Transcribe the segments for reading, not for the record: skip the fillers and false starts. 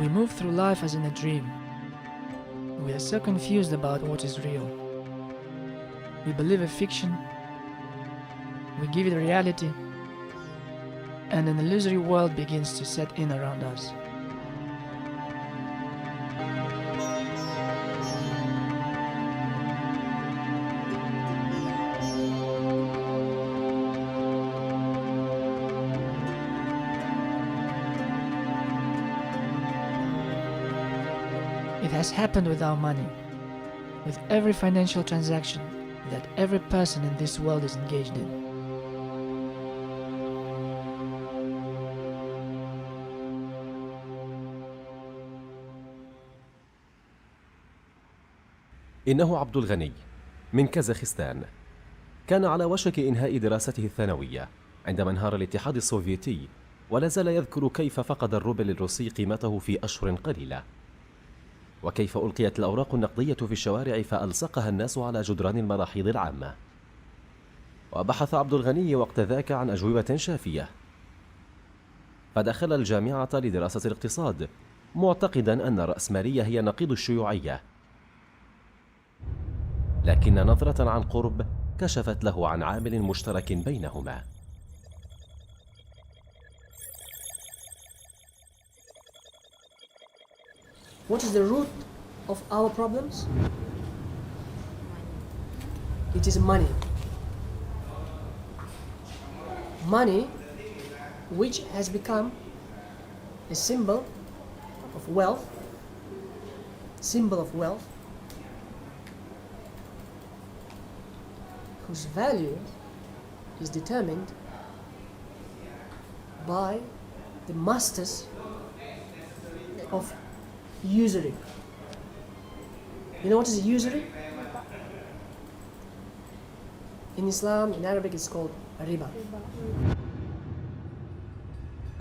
We move through life as in a dream. We are so confused about what is real. We believe a fiction, we give it reality, and an illusory world begins to set in around us. It has happened with our money, with every financial transaction that every person in this world is engaged in. إنه عبد الغني من كازاخستان. كان على وشك إنهاء دراسته الثانوية عندما انهار الاتحاد السوفيتي، ولا زال يذكر كيف فقد الروبل الروسي قيمته في أشهر قليلة، وكيف ألقيت الأوراق النقدية في الشوارع فألصقها الناس على جدران المراحيض العامة. وبحث عبد الغني وقت ذاك عن أجوبة شافية، فدخل الجامعة لدراسة الاقتصاد معتقدا أن الرأسمالية هي نقيض الشيوعية، لكن نظرة عن قرب كشفت له عن عامل مشترك بينهما. What is the root of our problems? It is money. Money, which has become a symbol of wealth, whose value is determined by the masters of usury. You know what is usury? In Islam, in Arabic, it's called riba.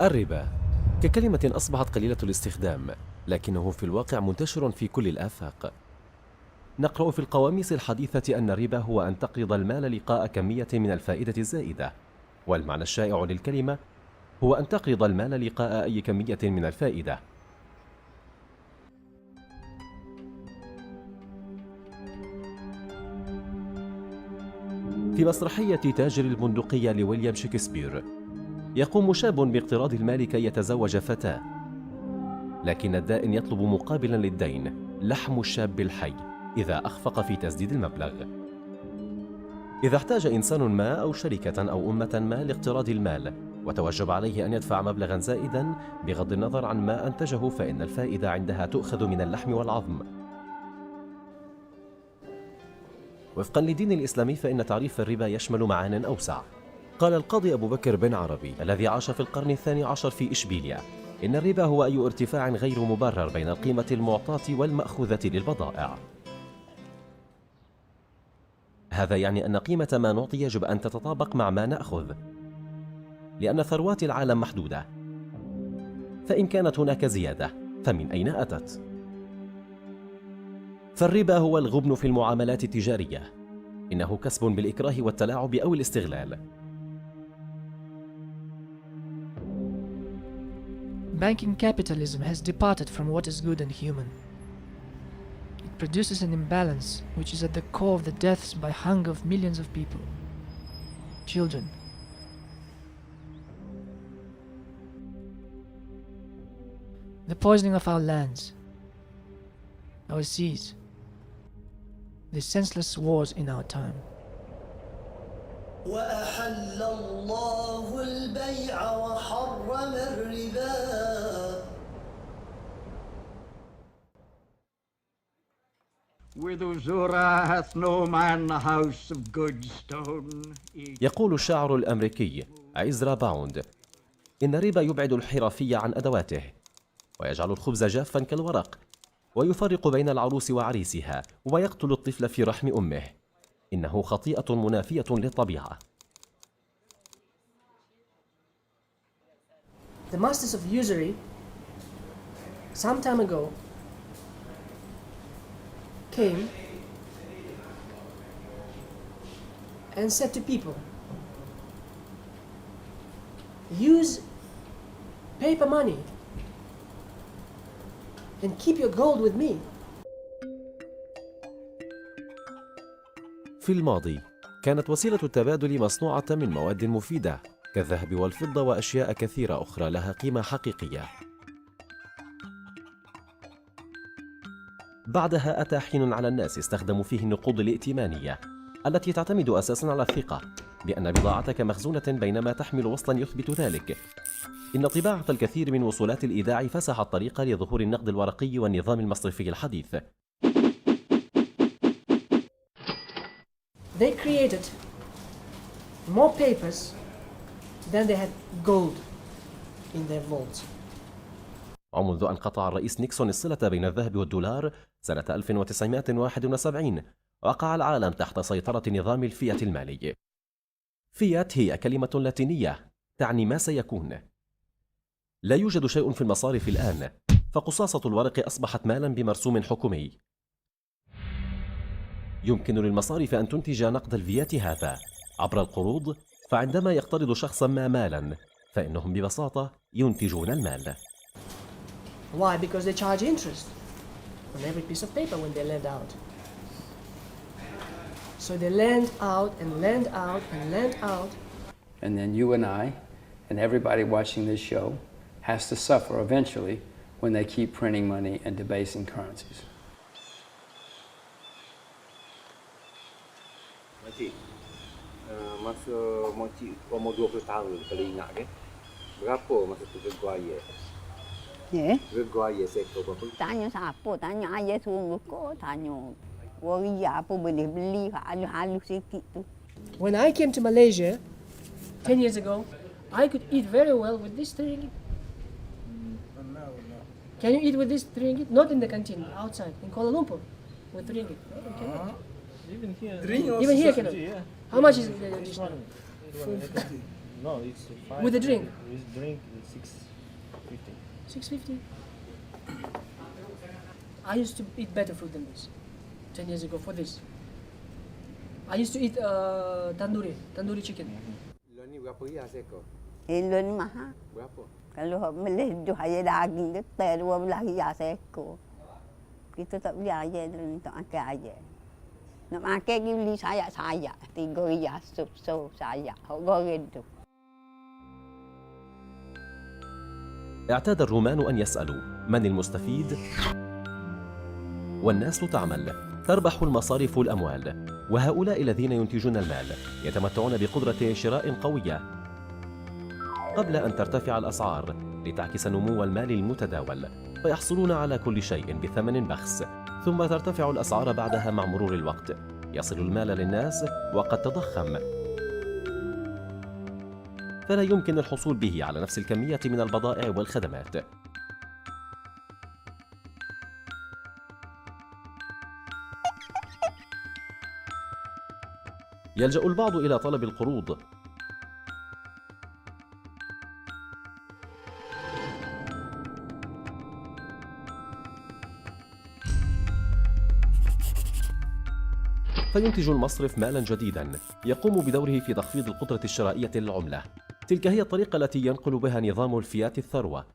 الربا ككلمة أصبحت قليلة الاستخدام، لكنه في الواقع منتشر في كل الآفاق. نقرأ في القواميس الحديثة أن الربا هو أن تقرض المال لقاء كمية من الفائدة الزائدة، والمعنى الشائع للكلمة هو أن تقرض المال لقاء أي كمية من الفائدة. في مسرحية تاجر البندقية لويليام شكسبير، يقوم شاب باقتراض المال كي يتزوج فتاة، لكن الدائن يطلب مقابلا للدين لحم الشاب الحي إذا أخفق في تسديد المبلغ. إذا احتاج إنسان ما أو شركة أو أمة ما لاقتراض المال وتوجب عليه أن يدفع مبلغا زائدا بغض النظر عن ما أنتجه، فإن الفائدة عندها تؤخذ من اللحم والعظم. وفقا لدين الإسلامي فإن تعريف الربا يشمل معان أوسع. قال القاضي أبو بكر بن عربي الذي عاش في القرن الثاني عشر في إشبيلية: إن الربا هو أي ارتفاع غير مبرر بين القيمة المعطاة والمأخوذة للبضائع. هذا يعني أن قيمة ما نعطي يجب أن تتطابق مع ما نأخذ، لأن ثروات العالم محدودة، فإن كانت هناك زيادة فمن أين أتت؟ فالربا هو الغبن في المعاملات التجارية، إنه كسب بالإكراه والتلاعب أو الاستغلال. Banking capitalism has departed from what is good and human. It produces an imbalance which is at the core of the deaths by hunger of millions of people, children. The poisoning of our lands, our seas, the senseless wars in our time. وأحل الله البيع وحرم الربا. With Uzura hath no man a house of good stone. يقول الشاعر الأمريكي عزرا باوند إن الربا يبعد الحرفي عن أدواته، ويجعل الخبز جافا كالورق، ويفرق بين العروس وعريسها، ويقتل الطفل في رحم أمه. إنه خطيئة منافية للطبيعة. The masters of usury some time ago came and said to people, use paper money then keep your gold with me. في الماضي كانت وسيلة التبادل مصنوعة من مواد مفيدة كالذهب والفضة وأشياء كثيرة أخرى لها قيمة حقيقية. بعدها أتى حين على الناس استخدموا فيه النقود الائتمانية التي تعتمد أساساً على الثقة بأن بضاعتك مخزونة بينما تحمل وصلاً يثبت ذلك. إن طباعة الكثير من وصولات الإيداع فسح الطريق لظهور النقد الورقي والنظام المصرفي الحديث. They created more papers than they had gold in their vaults. ومنذ أن قطع الرئيس نيكسون الصلة بين الذهب والدولار سنة 1971 وقع العالم تحت سيطرة نظام الفيات المالي. فيات هي كلمة لاتينية تعني ما سيكون. لا يوجد شيء في المصارف الآن، فقصاصة الورق أصبحت مالا بمرسوم حكومي. يمكن للمصارف أن تنتج نقد الفيات هذا عبر القروض، فعندما يقترض شخصا ما مالا فإنهم ببساطة ينتجون المال. Why? Because they charge interest on every piece of paper when they lend out. So they lend out and lend out and lend out. And then you and I and everybody watching this show has to suffer eventually when they keep printing money and debasing currencies. Makcik, masa makcik umur 20 tahun kalau ingat ke? Berapa masa tu gegar ayah? Ya. Gegar ayah seekor berapa? Tanya siapa? Tanya ayah suruh kau tanya. Waria apa boleh beli halus-halus sikit tu. When I came to Malaysia 10 years ago, I could eat very well with this 3 ringgit. Can you eat with this 3 ringgit? Not in the canteen, outside, in Kuala Lumpur, with 3 ringgit. No, you cannot. Even here cannot. How much is the dish? No, it's 5. With the drink? With drink, it's 6.50. 650. I used to eat better food than this 10 years ago for this. I used to eat tandoori chicken. Lon ni berapa ria seekor? Elon ni mahal. Berapa? Kalau boleh hidup ayah daging getar 12 riyal seekor. Kita tak beli ayah dulu, tak makan ayah. Nak makan pergi beli sayak-sayak 3 riyal sup sayak. Hok goreng tu. اعتاد الرومان أن يسألوا من المستفيد؟ والناس تعمل، تربح المصارف الأموال، وهؤلاء الذين ينتجون المال يتمتعون بقدرة شراء قوية قبل أن ترتفع الأسعار لتعكس نمو المال المتداول، فيحصلون على كل شيء بثمن بخس، ثم ترتفع الأسعار بعدها مع مرور الوقت، يصل المال للناس وقد تضخم، فلا يمكن الحصول به على نفس الكمية من البضائع والخدمات. يلجأ البعض إلى طلب القروض فينتج المصرف مالا جديدا يقوم بدوره في تخفيض القدرة الشرائية للعملة. تلك هي الطريقة التي ينقل بها نظام الفيات الثروة،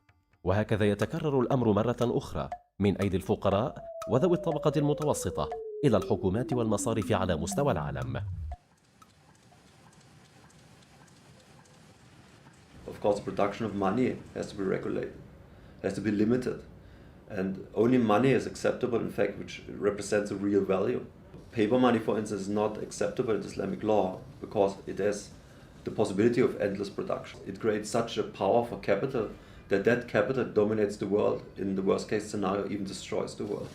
وهكذا يتكرر الأمر مرة أخرى من أيدي الفقراء وذوي الطبقة المتوسطة إلى الحكومات والمصارف على مستوى العالم. Of course, the production of money has to be regulated, has to be limited, and only money is acceptable, in fact, which represents a real value. Paper money, for instance, is not acceptable in Islamic law because it has the possibility of endless production. It creates such a power for capital that capital dominates the world, in the worst case scenario even destroys the world.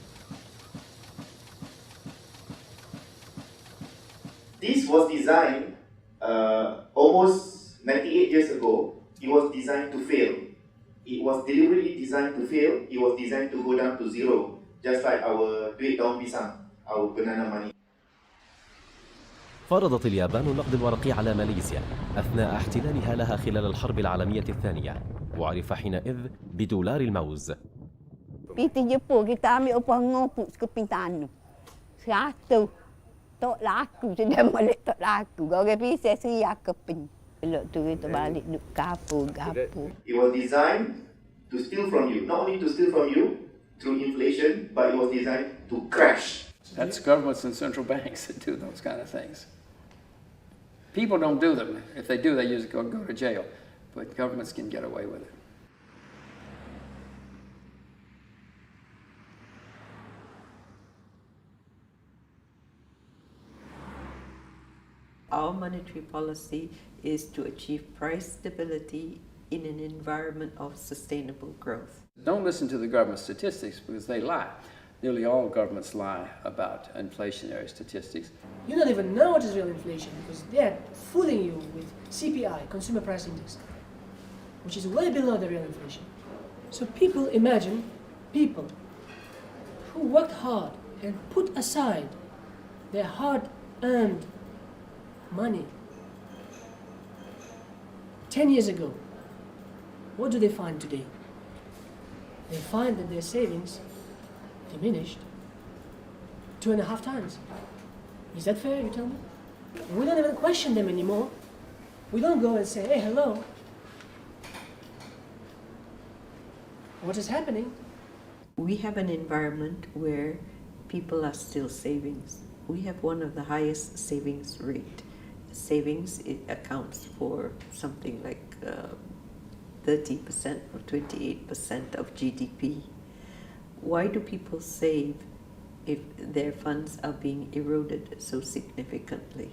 This was designed almost 98 years ago. It was designed to fail. It was deliberately designed to fail. It was designed to go down to zero, just like our duit daun pisang, our banana money. فرضت اليابان النقد الورقي على ماليزيا أثناء احتلالها لها خلال الحرب العالمية الثانية، وعرف حينئذ بدولار الموز. Kita Jepun kita ambil upah ngopuk sekeping tanah. 100. Tak laku sudah balik tak laku. Orang pisah seriak keping. Elok tu kita balik duk gapo. It was designed to steal from you. Not only to steal from you, through inflation, but it was designed to crash. That's governments and central banks that do those kind of things. People don't do them. If they do, they usually go to jail. But governments can get away with it. Our monetary policy is to achieve price stability in an environment of sustainable growth. Don't listen to the government statistics because they lie. Nearly all governments lie about inflationary statistics. You don't even know what is real inflation because they're fooling you with CPI, Consumer Price Index, which is way below the real inflation. So people imagine people who worked hard and put aside their hard-earned money 10 years ago. What do they find today? They find that their savings diminished 2.5 times. Is that fair, you tell me? We don't even question them anymore. We don't go and say, hey, hello. What is happening? We have an environment where people are still savings. We have one of the highest savings rate. Savings, it accounts for something like 30% or 28% of GDP. Why do people save if their funds are being eroded so significantly?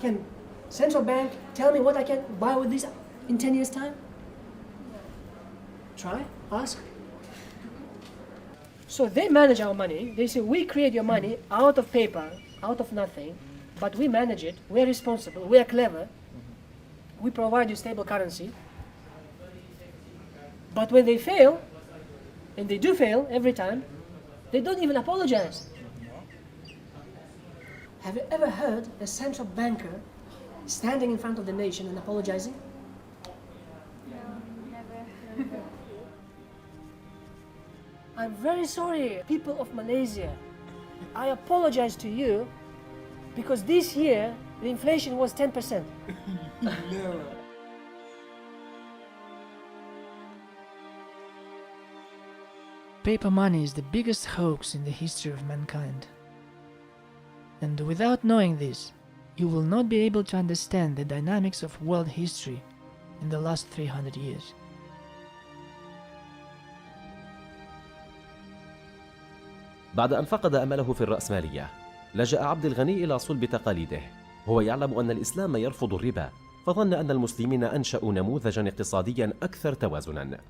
Can central bank tell me what I can buy with this in 10 years' time? Try, ask. So they manage our money. They say, we create your money out of paper, out of nothing, but we manage it. We're responsible. We're clever. We provide you stable currency. But when they fail, and they do fail every time, they don't even apologize. Have you ever heard a central banker standing in front of the nation and apologizing? No, never. I'm very sorry, people of Malaysia. I apologize to you because this year the inflation was 10%. Never. Paper money is the biggest hoax in the history of mankind. And without knowing this, you will not be able to understand the dynamics of world history in the last 300 years. بعد أن فقد أمله في الرأسمالية، لجأ عبد الغني إلى صلب تقاليده. هو يعلم أن الإسلام يرفض الربا، فظن أن المسلمين أنشأوا نموذجا اقتصاديا أكثر توازنا.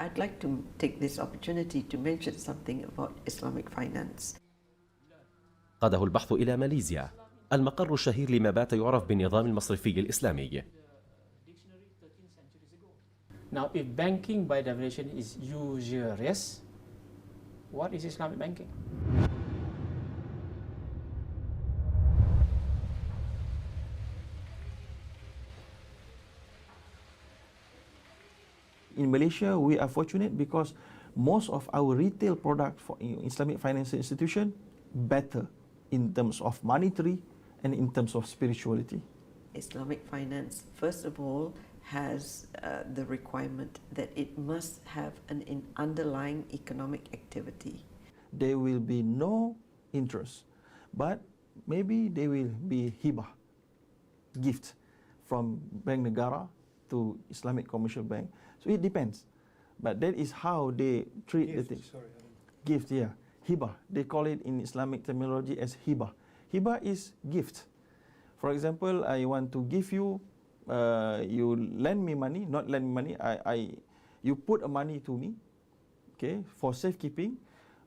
I'd like to take this opportunity to mention something about Islamic finance. قاده البحث إلى ماليزيا، المقر الشهير لما بات يعرف بالنظام المصرفي الإسلامي. Now, if banking by definition is usurious, what is Islamic banking? In Malaysia, we are fortunate because most of our retail product for Islamic financial institution better in terms of monetary and in terms of spirituality. Islamic finance, first of all, has the requirement that it must have an underlying economic activity. There will be no interest, but maybe there will be hibah, gift from Bank Negara to Islamic Commercial Bank. So it depends, but that is how they treat the things. Gift, yeah, hibah. They call it in Islamic terminology as hibah. Hibah is gift. For example, I want to give you, you lend me money, not lend me money. You put a money to me, okay, for safekeeping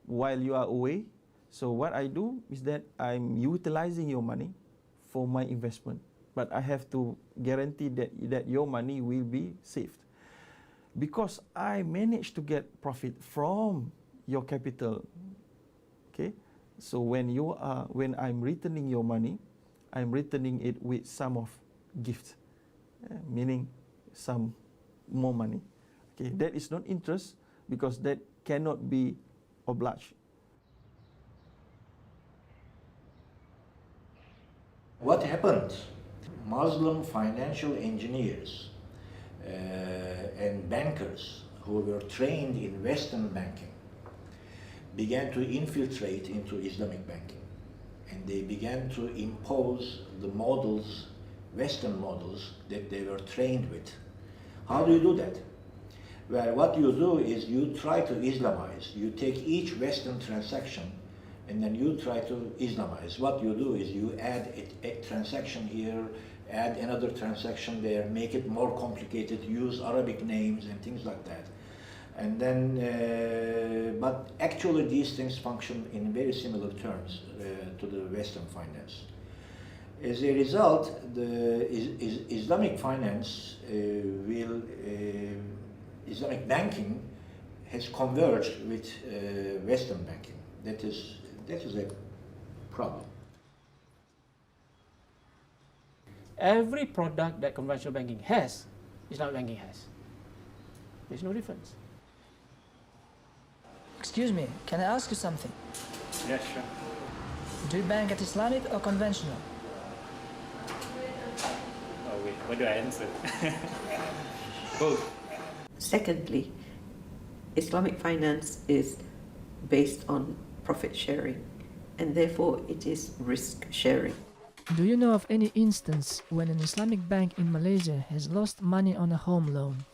while you are away. So what I do is that I'm utilizing your money for my investment, but I have to guarantee that your money will be saved. Because I managed to get profit from your capital, okay. So when I'm returning your money, I'm returning it with some of gift, meaning some more money. Okay, that is not interest because that cannot be obliged. What happens? Muslim financial engineers and bankers who were trained in Western banking began to infiltrate into Islamic banking, and they began to impose the models, Western models, that they were trained with. How do you do that? Well, what you do is you try to Islamize. You take each Western transaction and then you try to Islamize. What you do is you add a transaction here, add another transaction there, make it more complicated, use Arabic names and things like that. And then, but actually these things function in very similar terms to the Western finance. As a result, the Islamic finance Islamic banking has converged with Western banking. That is a problem. Every product that conventional banking has, Islamic banking has. There's no difference. Excuse me, can I ask you something? Yeah, sure. Do you bank at Islamic or conventional? Oh wait, what do I answer? Both. Secondly, Islamic finance is based on profit sharing, and therefore it is risk sharing. Do you know of any instance when an Islamic bank in Malaysia has lost money on a home loan?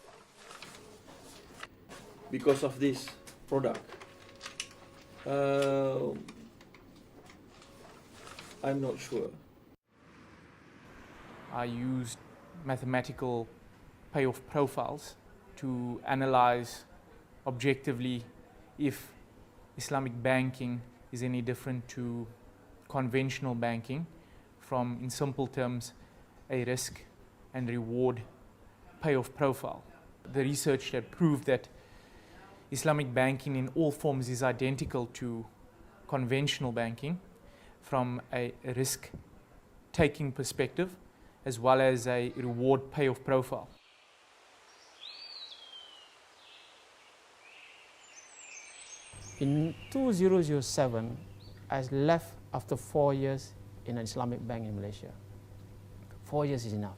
Because of this product, I'm not sure. I used mathematical payoff profiles to analyze objectively if Islamic banking is any different to conventional banking from, in simple terms, a risk and reward payoff profile. The research that proved that Islamic banking in all forms is identical to conventional banking from a risk-taking perspective as well as a reward payoff profile. In 2007, I left after 4 years in an Islamic bank in Malaysia. 4 years is enough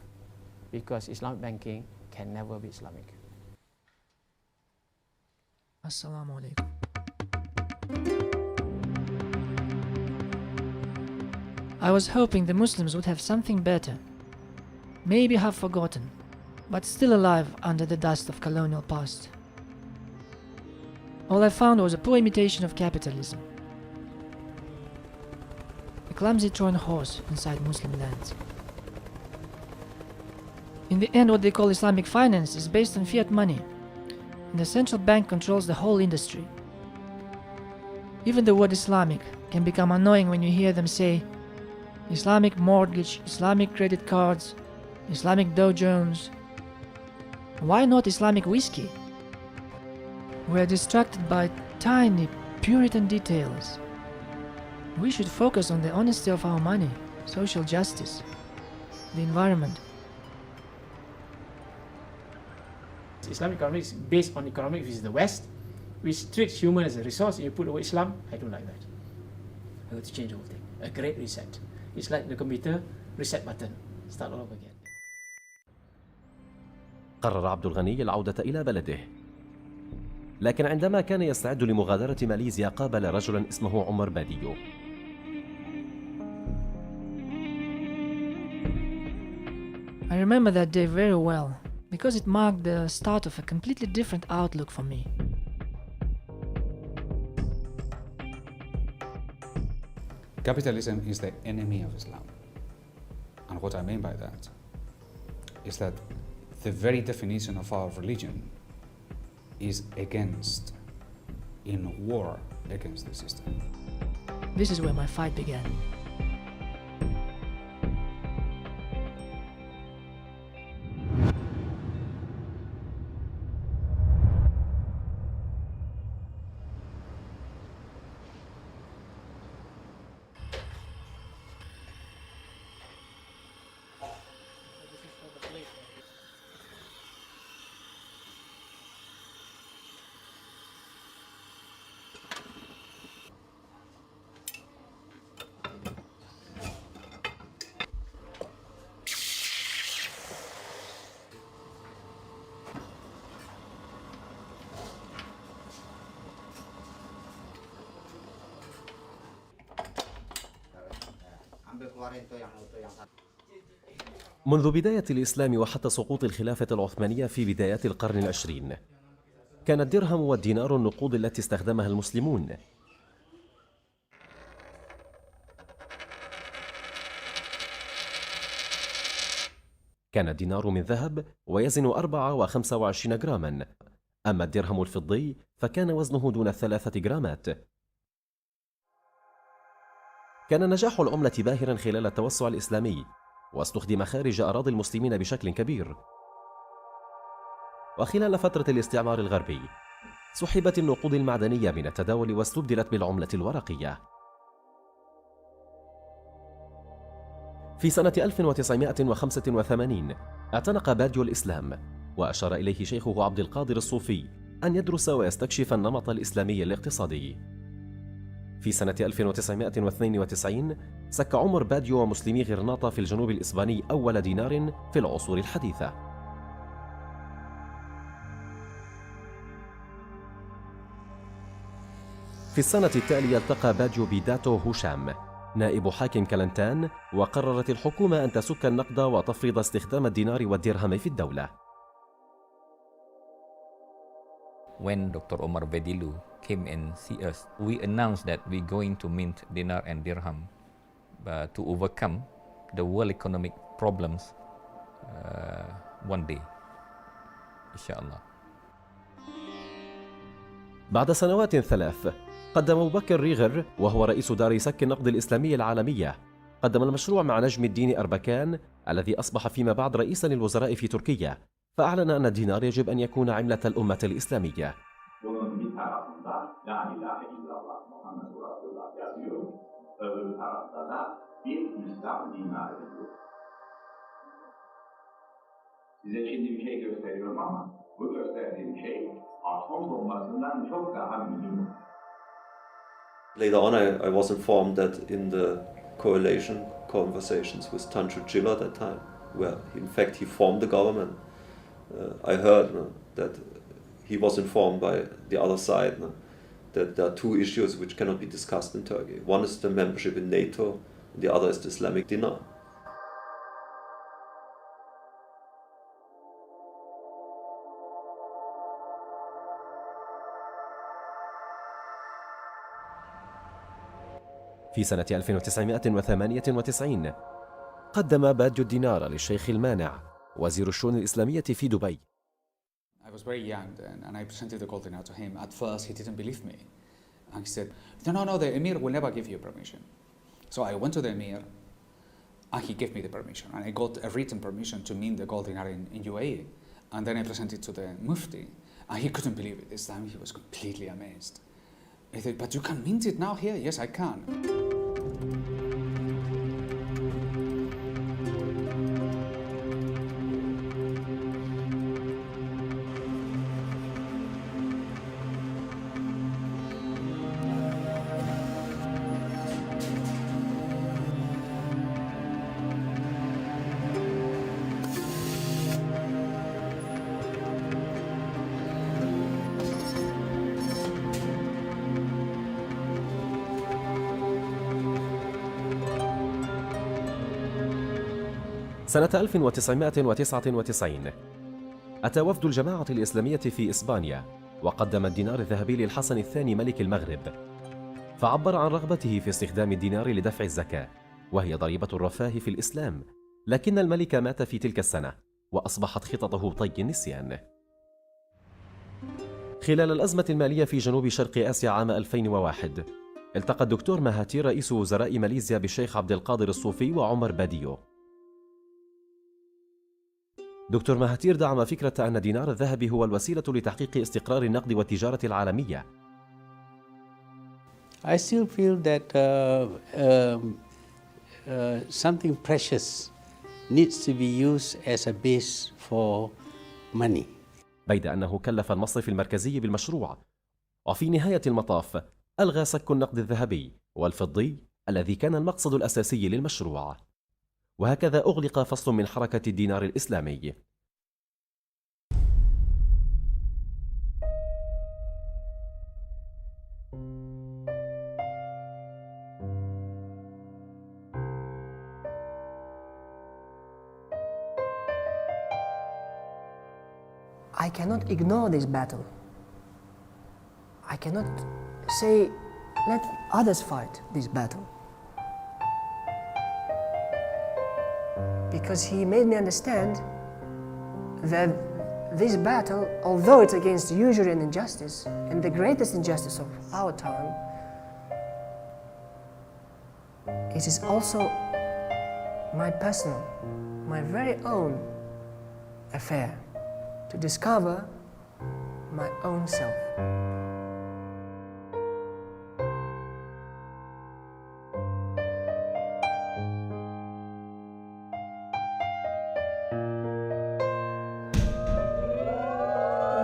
because Islamic banking can never be Islamic. Assalamu alaikum. I was hoping the Muslims would have something better, maybe have forgotten, but still alive under the dust of colonial past. All I found was a poor imitation of capitalism, a clumsy Trojan horse inside Muslim lands. In the end, what they call Islamic finance is based on fiat money, and the central bank controls the whole industry. Even the word Islamic can become annoying when you hear them say Islamic mortgage, Islamic credit cards, Islamic Dow Jones. Why not Islamic whiskey? We are distracted by tiny Puritan details. We should focus on the honesty of our money, social justice, the environment. Islamic economics is based on economics, which is the West, which treats human as a resource. You put the word Islam, I don't like that. I have to change the whole thing. A great reset. It's like the computer, reset button, start all over again. قرر عبد الغني العودة إلى بلده، لكن عندما كان يستعد لمغادرة ماليزيا قابل رجلا اسمه عمر باديو. I remember that day very well, because it marked the start of a completely different outlook for me. Capitalism is the enemy of Islam. And what I mean by that is that the very definition of our religion is against, in war against the system. This is where my fight began. منذ بداية الإسلام وحتى سقوط الخلافة العثمانية في بدايات القرن العشرين، كان الدرهم والدينار النقود التي استخدمها المسلمون. كان الدينار من ذهب ويزن 4 و25 جراما، أما الدرهم الفضي فكان وزنه دون 3 جرامات. كان نجاح العملة باهرا خلال التوسع الإسلامي، واستخدم خارج أراضي المسلمين بشكل كبير. وخلال فترة الاستعمار الغربي سحبت النقود المعدنية من التداول واستبدلت بالعملة الورقية. في سنة 1985 اعتنق باديو الإسلام، وأشار إليه شيخه عبد القادر الصوفي أن يدرس ويستكشف النمط الإسلامي الاقتصادي. في سنة 1992 سك عمر باديو ومسلمي غرناطة في الجنوب الإسباني أول دينار في العصور الحديثة. في السنة التالية التقى باديو بداتو هوشام نائب حاكم كلنتان، وقررت الحكومة أن تسك النقد وتفرض استخدام الدينار والدرهم في الدولة. When Dr. Omar Bedilu came and see us, we announced that we're going to mint dinar and dirham to overcome the world economic problems one day, inshallah. بعد سنوات 3 قدم أبو بكر ريغر، وهو رئيس دار سك النقد الإسلامي العالمية، قدم المشروع مع نجم الدين أربكان الذي أصبح فيما بعد رئيسا للوزراء في تركيا، فأعلن أن الدينار يجب أن يكون عملة الأمة الإسلامية. Size şimdi bir şey gösteriyorum ama bu gösterdiğim şey atom bombasından çok daha mühim. Later on, I was informed that in the coalition conversations with Tanju Chila at that time, where in fact he formed the government, I heard that he was informed by the other side that there are two issues which cannot be discussed in Turkey. One is the membership in NATO, and the other is the Islamic dinar. في سنة 1998 قدم باديو الدينار للشيخ المانع وزير الشؤون الإسلامية في دبي. I was very young then, and I presented the gold dinar to him. At first, he didn't believe me. And he said, no, the emir will never give you permission. So I went to the emir, and he gave me the permission. And I got a written permission to mint the gold dinar in UAE. And then I presented it to the mufti, and he couldn't believe it. This time he was completely amazed. He said, but you can mint it now here? Yes, I can. سنة 1999 أتى وفد الجماعة الإسلامية في إسبانيا، وقدم الدينار الذهبي للحسن الثاني ملك المغرب، فعبر عن رغبته في استخدام الدينار لدفع الزكاة، وهي ضريبة الرفاه في الإسلام، لكن الملك مات في تلك السنة وأصبحت خططه طي النسيان. خلال الأزمة المالية في جنوب شرق آسيا عام 2001 التقى الدكتور مهاتير رئيس وزراء ماليزيا بالشيخ عبد القادر الصوفي وعمر باديو. دكتور مهاتير دعم فكرة أن دينار الذهب هو الوسيلة لتحقيق استقرار النقد والتجارة العالمية. I still feel that something precious needs to be used as a base for money. بيد أنه كلف المصرفي المركزي بالمشروع، وفي نهاية المطاف ألغى سك النقد الذهبي والفضي الذي كان المقصد الأساسي للمشروع، وهكذا أغلق فصل من حركة الدينار الإسلامي. I cannot ignore this battle. I cannot say, let others fight this battle. Because he made me understand that this battle, although it's against usury and injustice, and the greatest injustice of our time, it is also my personal, my very own affair to discover my own self.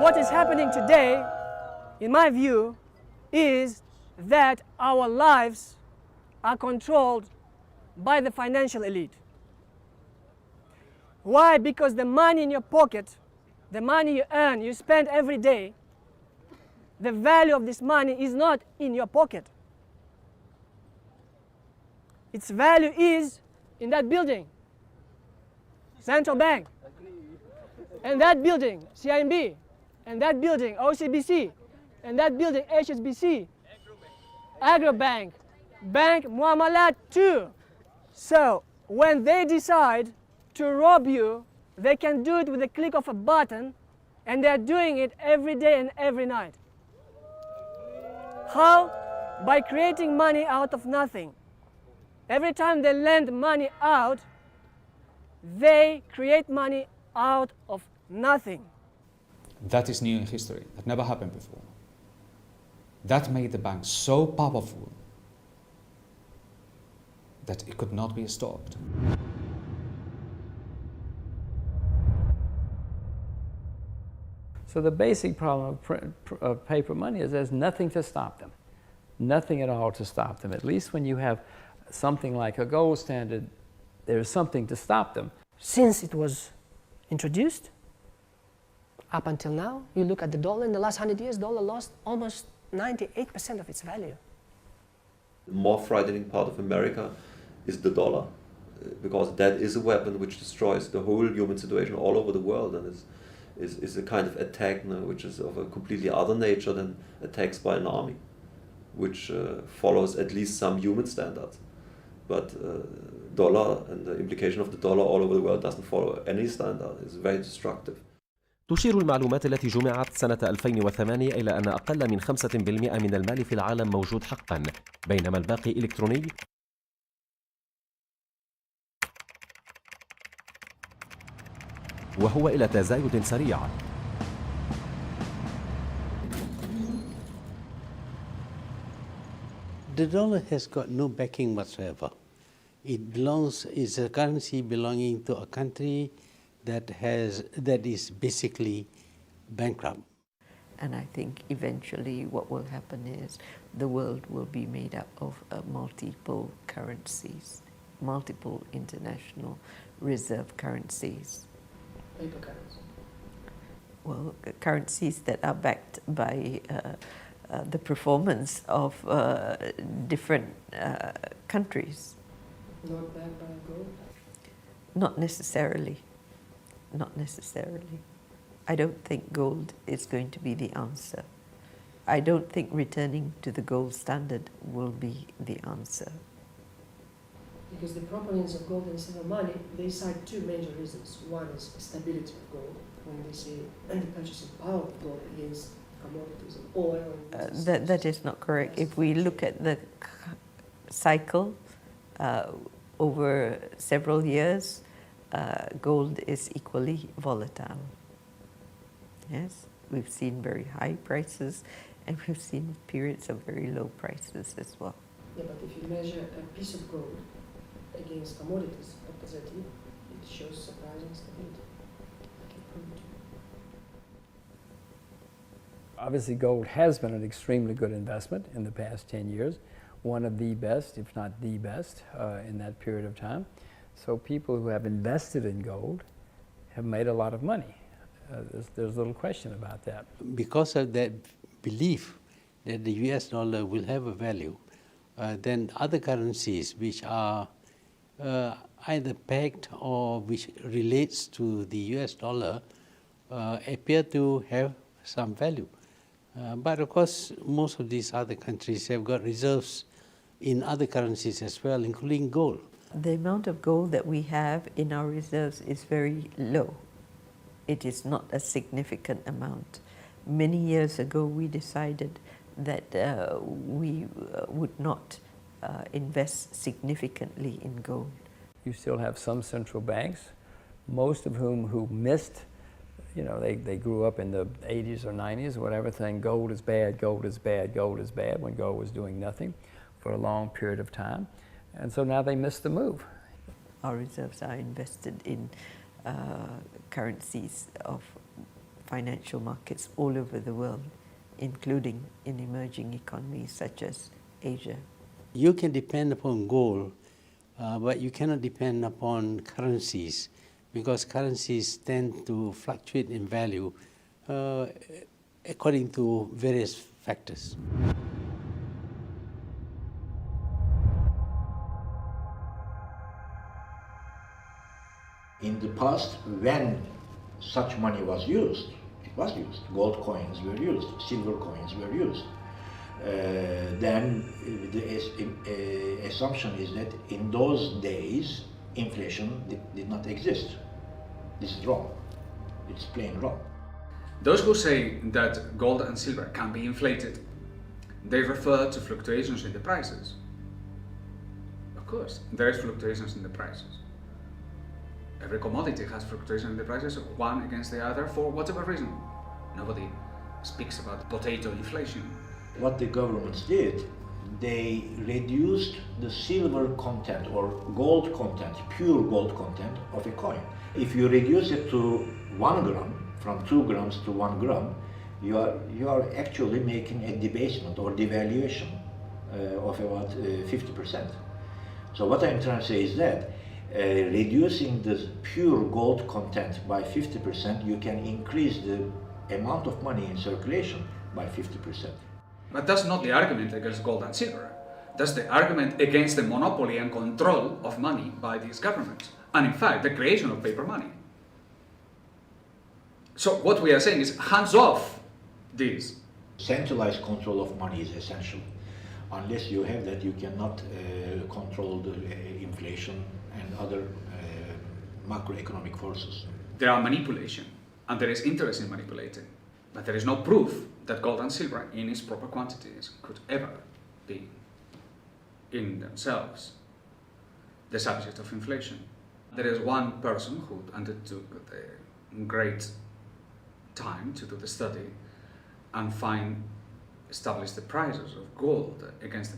What is happening today, in my view, is that our lives are controlled by the financial elite. Why? Because the money in your pocket, the money you earn, you spend every day, the value of this money is not in your pocket. Its value is in that building, central bank, and that building, CIMB, and that building, OCBC, and that building, HSBC, Agrobank, Bank Muamalat too. So when they decide to rob you, they can do it with a click of a button, and they're doing it every day and every night. How? By creating money out of nothing. Every time they lend money out, they create money out of nothing. That is new in history. That never happened before. That made the bank so powerful that it could not be stopped. So the basic problem of paper money is there's nothing to stop them. Nothing at all to stop them. At least when you have something like a gold standard, there's something to stop them. Since it was introduced, up until now, you look at the dollar, in the last 100 years, dollar lost almost 98% of its value. The more frightening part of America is the dollar, because that is a weapon which destroys the whole human situation all over the world, and is a kind of attack now, which is of a completely other nature than attacks by an army, which follows at least some human standards. But dollar and the implication of the dollar all over the world doesn't follow any standard. It's very destructive. تشير المعلومات التي جمعت سنة 2008 إلى أن أقل من 5% من المال في العالم موجود حقا، بينما الباقي إلكتروني وهو إلى تزايد سريع. The dollar has got no backing whatsoever. It's a currency belonging to a country that is basically bankrupt. And I think eventually what will happen is the world will be made up of multiple currencies, multiple international reserve currencies. Paper currency. Well, currencies that are backed by the performance of different countries. Not backed by gold? Not necessarily. Not necessarily. I don't think gold is going to be the answer. I don't think returning to the gold standard will be the answer. Because the proponents of gold and silver money, they cite two major reasons. One is stability of gold, when they say and the purchasing power of gold against commodities and oil. And that is not correct. If we look at the cycle over several years, gold is equally volatile. Yes, we've seen very high prices and we've seen periods of very low prices as well. Yeah, but if you measure a piece of gold against commodities, it shows surprising stability. I can prove it to you. Obviously, gold has been an extremely good investment in the past 10 years, one of the best, if not the best, in that period of time. So people who have invested in gold have made a lot of money. There's little question about that. Because of that belief that the US dollar will have a value, then other currencies which are either pegged or which relates to the US dollar appear to have some value. But of course, most of these other countries have got reserves in other currencies as well, including gold. The amount of gold that we have in our reserves is very low. It is not a significant amount. Many years ago, we decided that we would not invest significantly in gold. You still have some central banks, most of whom who missed, you know, they grew up in the 80s or 90s or whatever, saying gold is bad, gold is bad, gold is bad, when gold was doing nothing for a long period of time. And so now they missed the move. Our reserves are invested in currencies of financial markets all over the world, including in emerging economies such as Asia. You can depend upon gold, but you cannot depend upon currencies, because currencies tend to fluctuate in value according to various factors. In the past, when such money was used, it was used. Gold coins were used, silver coins were used. Then the assumption is that in those days, inflation did not exist. This is wrong. It's plain wrong. Those who say that gold and silver can be inflated, they refer to fluctuations in the prices. Of course, there is fluctuations in the prices. Every commodity has fluctuation in the prices, one against the other, for whatever reason. Nobody speaks about potato inflation. What the governments did, they reduced the silver content or gold content, pure gold content of a coin. If you reduce it to 1 gram, from 2 grams to 1 gram, you are actually making a debasement or devaluation of about 50%. So what I'm trying to say is that reducing the pure gold content by 50%, you can increase the amount of money in circulation by 50%. But that's not the argument against gold and silver. That's the argument against the monopoly and control of money by these governments. And in fact, the creation of paper money. So what we are saying is hands off these. Centralized control of money is essential. Unless you have that, you cannot control the inflation and other macroeconomic forces. There are manipulation, and there is interest in manipulating, but there is no proof that gold and silver in its proper quantities could ever be in themselves the subject of inflation. There is one person who undertook the great time to do the study and establish the prices of gold against the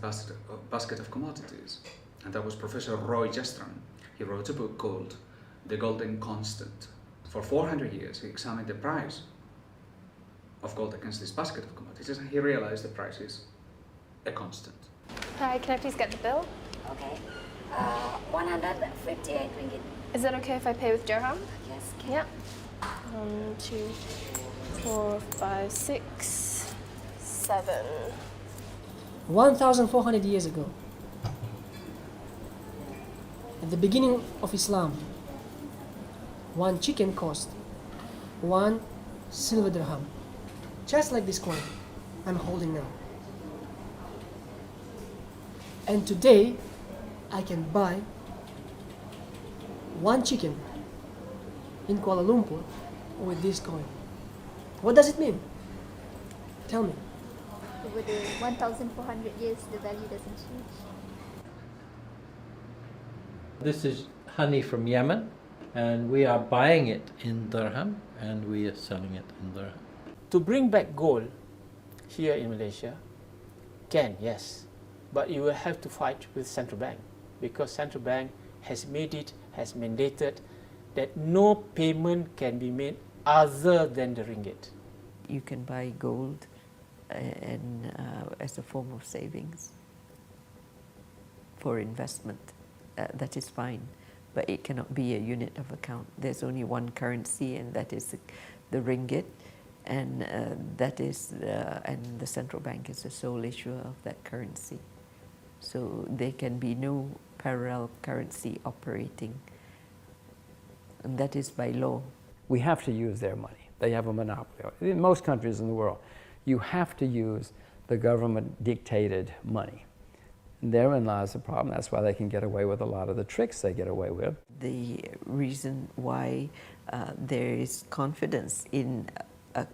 basket of commodities, and that was Professor Roy Jestram. He wrote a book called The Golden Constant. For 400 years he examined the price of gold against this basket of commodities, and he realized the price is a constant. Hi, can I please get the bill? Okay. 158 ringgit. Is it okay if I pay with dirham? Yes. Yeah. 1, 2, 4, 5, 6, 7. 1,400 years ago, at the beginning of Islam, one chicken cost 1 silver dirham, just like this coin I'm holding now. And today, I can buy 1 chicken in Kuala Lumpur with this coin. What does it mean? Tell me. Over the 1,400 years, the value doesn't change. This is honey from Yemen, and we are buying it in dirham and we are selling it in dirham. To bring back gold here in Malaysia, yes, but you will have to fight with central bank, because central bank has mandated that no payment can be made other than the ringgit. You can buy gold as a form of savings for investment. That is fine, but it cannot be a unit of account. There's only one currency, and that is the ringgit, and and the central bank is the sole issuer of that currency. So there can be no parallel currency operating, and that is by law. We have to use their money. They have a monopoly. In most countries in the world, you have to use the government-dictated money. And therein lies the problem. That's why they can get away with a lot of the tricks they get away with. The reason why there is confidence in a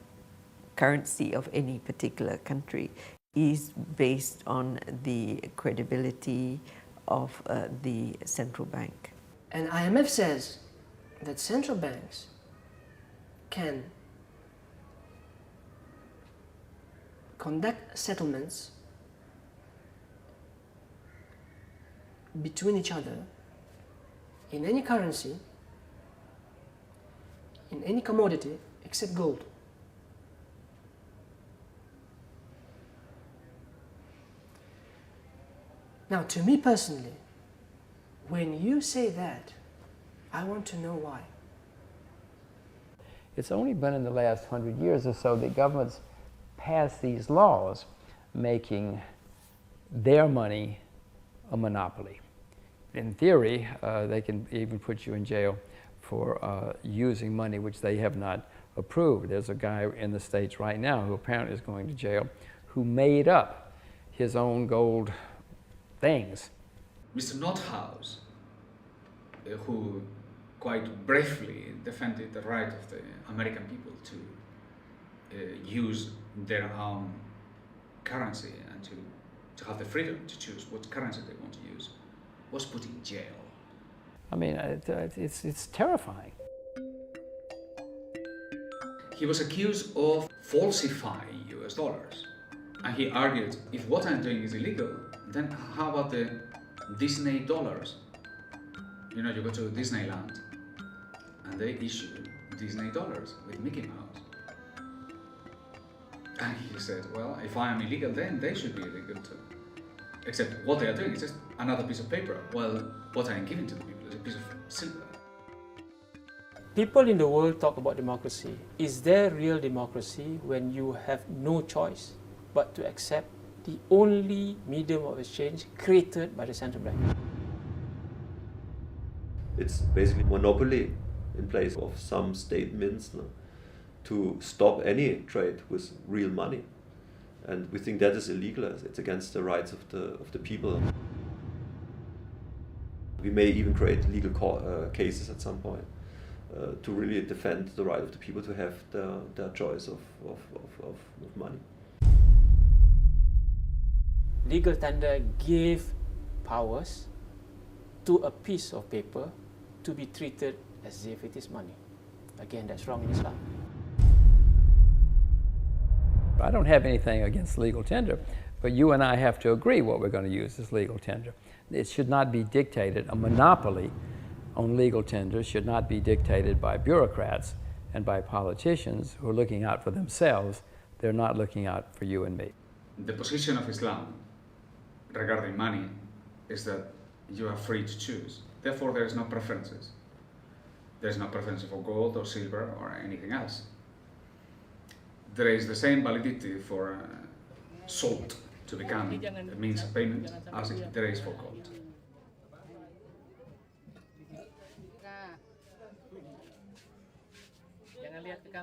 currency of any particular country is based on the credibility of the central bank. And IMF says that central banks can conduct settlements between each other in any currency, in any commodity except gold. Now, to me personally, when you say that, I want to know why. It's only been in the last 100 years or so that governments passed these laws making their money a monopoly. In theory, they can even put you in jail for using money which they have not approved. There's a guy in the States right now who apparently is going to jail who made up his own gold things. Mr. Nothouse, who quite bravely defended the right of the American people to use their own currency and to have the freedom to choose what currency they want to use, was put in jail. I mean, it's terrifying. He was accused of falsifying US dollars. And he argued, if what I'm doing is illegal, then how about the Disney dollars? You know, you go to Disneyland and they issue Disney dollars with Mickey Mouse. And he said, well, if I am illegal, then they should be illegal too. Except what they are doing is just another piece of paper, while what I am giving to the people is a piece of silver. People in the world talk about democracy. Is there real democracy when you have no choice but to accept the only medium of exchange created by the central bank? It's basically monopoly in place of some state mints to stop any trade with real money. And we think that is illegal. It's against the rights of the people. We may even create legal cases at some point to really defend the right of the people to have their choice of money. Legal tender gave powers to a piece of paper to be treated as if it is money. Again, that's wrong in Islam. I don't have anything against legal tender, but you and I have to agree what we're going to use as legal tender. It should not be dictated, a monopoly on legal tender should not be dictated by bureaucrats and by politicians who are looking out for themselves. They're not looking out for you and me. The position of Islam regarding money is that you are free to choose. Therefore, there is no preferences. There is no preference for gold or silver or anything else. There is the same validity for salt to become a means of payment as there is for gold.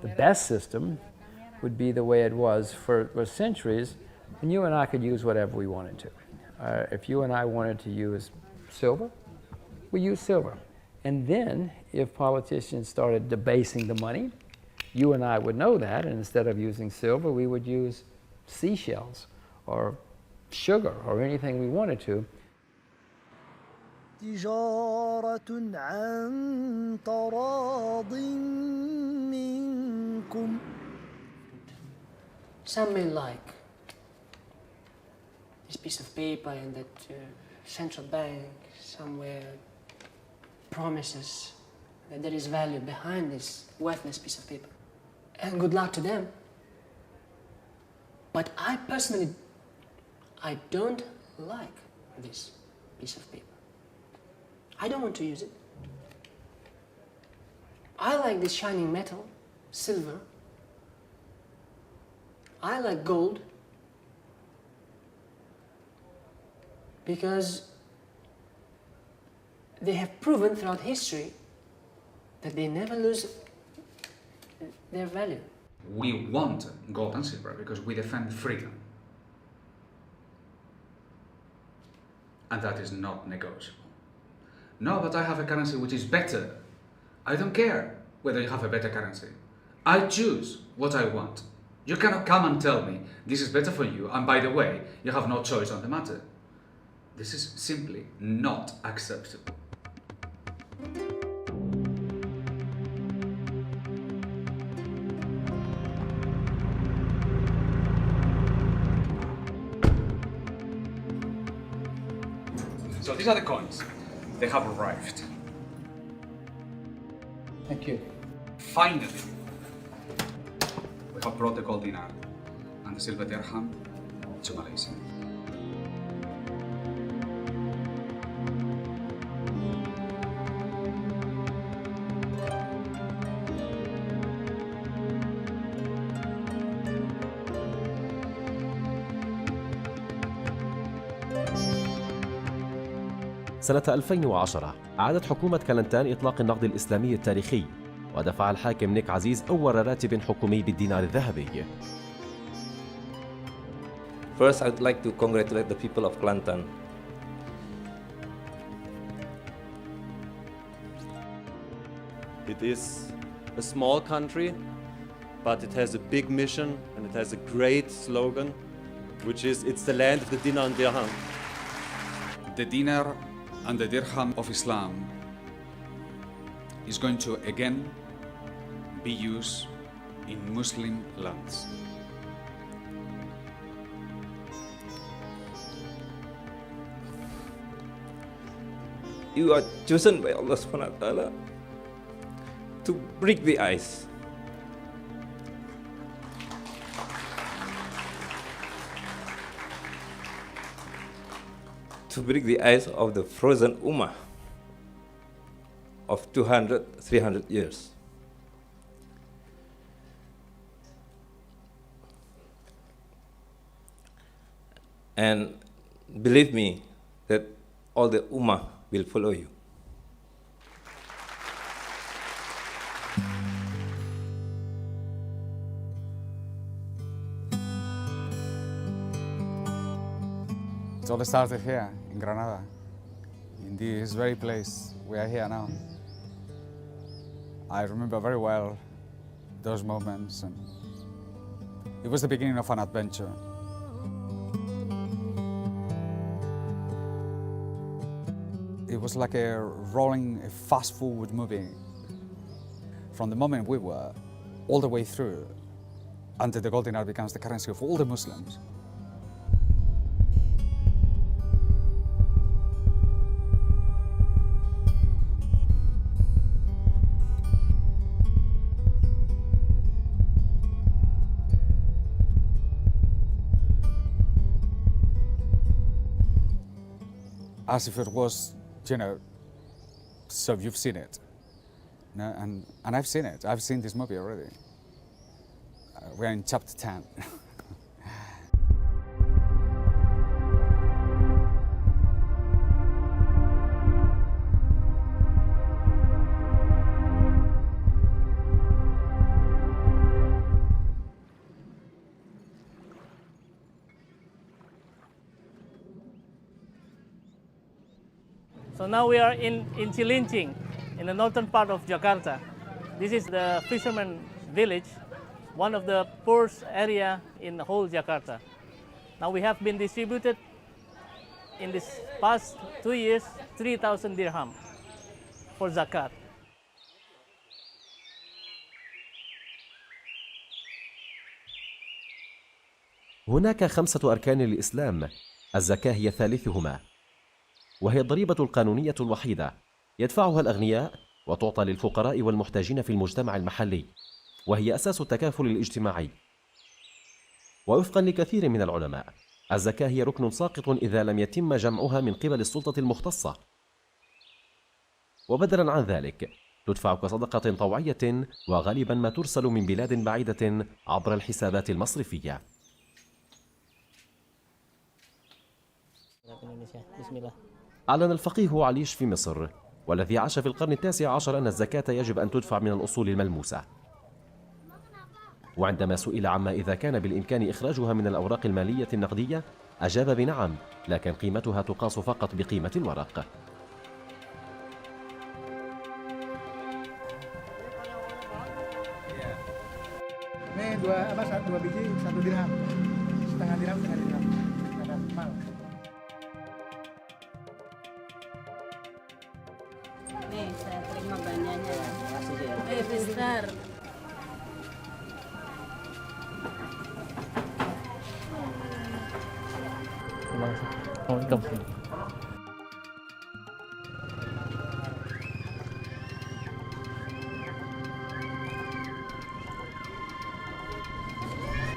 The best system would be the way it was for centuries, and you and I could use whatever we wanted to. If you and I wanted to use silver, we use silver. And then, if politicians started debasing the money, you and I would know that, and instead of using silver, we would use seashells or sugar or anything we wanted to. تجارة عن تراض منكم. Some may like this piece of paper and that central bank somewhere promises that there is value behind this worthless piece of paper. And good luck to them. But I personally, I don't like this piece of paper. I don't want to use it. I like this shining metal, silver. I like gold because they have proven throughout history that they never lose their value. We want gold and silver because we defend freedom. And that is not negotiable. No, but I have a currency which is better. I don't care whether you have a better currency. I choose what I want. You cannot come and tell me this is better for you, and by the way, you have no choice on the matter. This is simply not acceptable. So these are the coins. They have arrived. Thank you. Finally, we have brought the gold dinar and the silver dirham to Malaysia. سنة 2010 أعادت حكومة كلنتان إطلاق النقد الإسلامي التاريخي، ودفع الحاكم نيك عزيز أول راتب حكومي بالدينار الذهبي. First, I'd like to congratulate the people of Kelantan. It is a small country, but it has a big mission and it has a great slogan, which is, it's the land of the dinar and dirham. The dinar and the dirham of Islam is going to again be used in Muslim lands. You are chosen by Allah subhanahu wa ta'ala to break the ice. To break the ice of the frozen ummah of 200, 300 years. And believe me that all the ummah will follow you. It all started here in Granada, in this very place we are here now. I remember very well those moments, and it was the beginning of an adventure. It was like a rolling, fast-forward movie. From the moment we were all the way through until the gold dinar becomes the currency of all the Muslims. As if it was, you know, so you've seen it. No, and I've seen it. I've seen this movie already. We're in chapter 10. So now we are in Cilincing, in the northern part of Jakarta. This is the fisherman village, one of the poorest area in the whole Jakarta. Now we have been distributed in this past 2 years 3,000 dirham for zakat. هناك 5 أركان للإسلام، الزكاة هي ثالثهما، وهي الضريبة القانونية الوحيدة يدفعها الأغنياء وتعطى للفقراء والمحتاجين في المجتمع المحلي، وهي أساس التكافل الاجتماعي. ووفقا لكثير من العلماء، الزكاة هي ركن ساقط إذا لم يتم جمعها من قبل السلطة المختصة، وبدلا عن ذلك تدفع كصدقة طوعية، وغالبا ما ترسل من بلاد بعيدة عبر الحسابات المصرفية. أعلن الفقيه عليش في مصر والذي عاش في القرن 19 أن الزكاة يجب أن تدفع من الأصول الملموسة. وعندما سئل عما إذا كان بالإمكان إخراجها من الأوراق المالية النقدية أجاب بنعم، لكن قيمتها تقاس فقط بقيمة الورق. Ini dua biji 1 dirham, setengah dirham. Mal. Nih, saya terima belanjanya ya. Besar.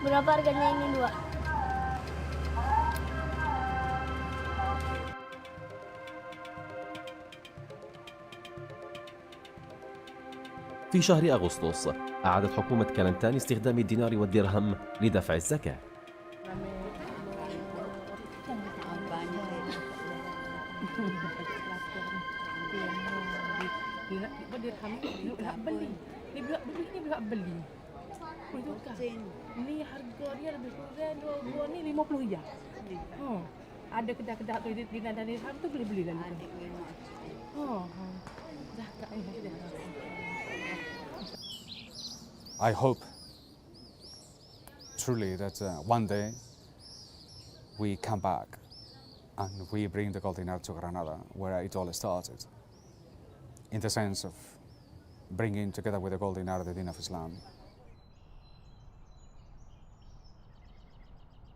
Berapa harganya ini dua? في شهر أغسطس أعادت حكومة كلنتان استخدام الدينار والدرهم لدفع الزكاة. Ini harga dia lebih kurang dua ni 50 riyal. Ada kedai-kedai tu di dan dirham tu beli kan. Zakat ni. I hope truly that one day we come back and we bring the gold dinar to Granada, where it all started, in the sense of bringing together with the gold dinar the din of Islam.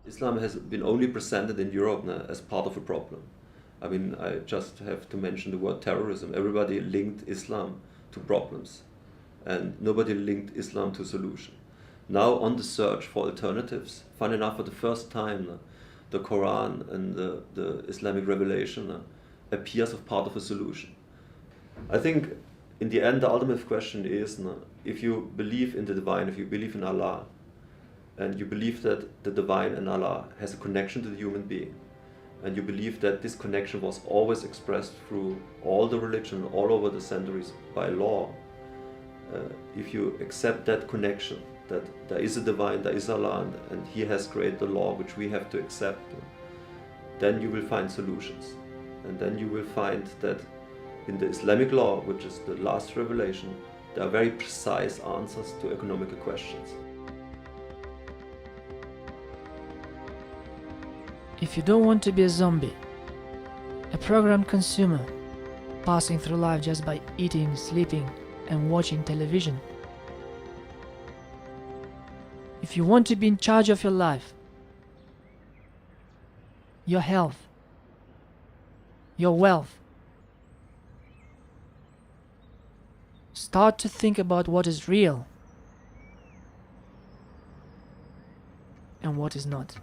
Islam has been only presented in Europe now as part of a problem. I mean, I just have to mention the word terrorism. Everybody linked Islam to problems, and nobody linked Islam to solution. Now, on the search for alternatives, fun enough, for the first time, the Quran and the Islamic revelation appears as part of a solution. I think, in the end, the ultimate question is, if you believe in the divine, if you believe in Allah, and you believe that the divine and Allah has a connection to the human being, and you believe that this connection was always expressed through all the religion all over the centuries by law, if you accept that connection, that there is a divine, there is Allah, and He has created the law which we have to accept, then you will find solutions. And then you will find that in the Islamic law, which is the last revelation, there are very precise answers to economical questions. If you don't want to be a zombie, a programmed consumer, passing through life just by eating, sleeping, and watching television, if you want to be in charge of your life, your health, your wealth, start to think about what is real and what is not.